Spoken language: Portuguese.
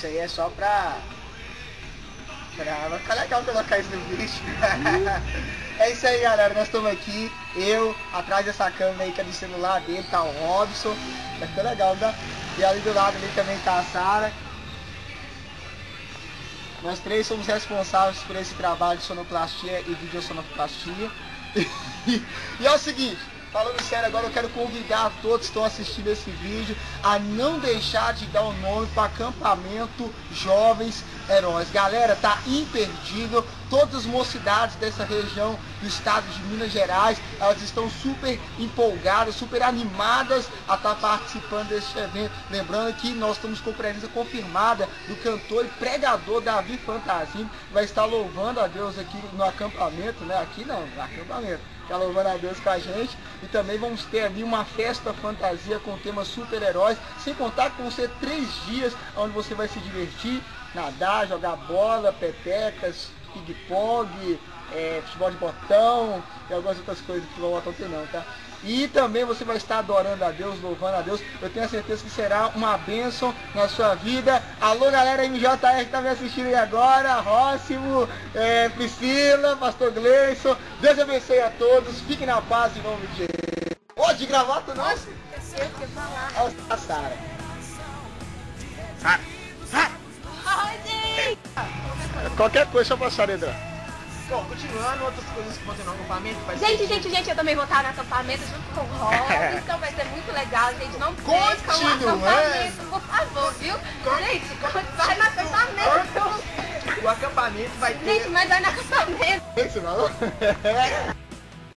isso aí é só pra vai ficar legal colocar isso no vídeo. É isso aí, galera, nós estamos aqui, eu, atrás dessa câmera aí que é do celular dele, tá o Robson, vai ficar legal, né? E ali do lado ali também tá a Sara. Nós três somos responsáveis por esse trabalho de sonoplastia e videosonoplastia. E é o seguinte, falando sério agora, eu quero convidar todos que estão assistindo esse vídeo a não deixar de dar o nome para acampamento Jovens Heróis. Galera, tá imperdível. Todas as mocidades dessa região do estado de Minas Gerais, elas estão super empolgadas, super animadas a estar participando desse evento. Lembrando que nós estamos com presença confirmada do cantor e pregador Davi Fantasini, que vai estar louvando a Deus aqui no acampamento, né? Aqui não, no acampamento. Está louvando a Deus com a gente. E também vamos ter ali uma festa fantasia com o tema super-heróis. Sem contar que vão ser 3 dias onde você vai se divertir, nadar, jogar bola, petecas, ping-pong, futebol de botão e algumas outras coisas. Futebol de botão tem não, tá? E também você vai estar adorando a Deus, louvando a Deus. Eu tenho a certeza que será uma bênção na sua vida. Alô, galera MJR que está me assistindo aí agora, Róximo, Priscila, Pastor Gleison. Deus abençoe a todos. Fiquem na paz em nome de Jesus. Ô, de gravata não? Nossa, eu quero falar. Olha a Sara. Ai, gente! Qualquer coisa só passar, Edra. Bom, continuando, outras coisas que vão ter no acampamento. Gente, eu também vou estar no acampamento junto com o Robson, então vai ser muito legal, gente. Não percam o acampamento, por favor, viu? Gente, vai no acampamento. O acampamento vai ter... Gente, mas vai no acampamento. Isso não?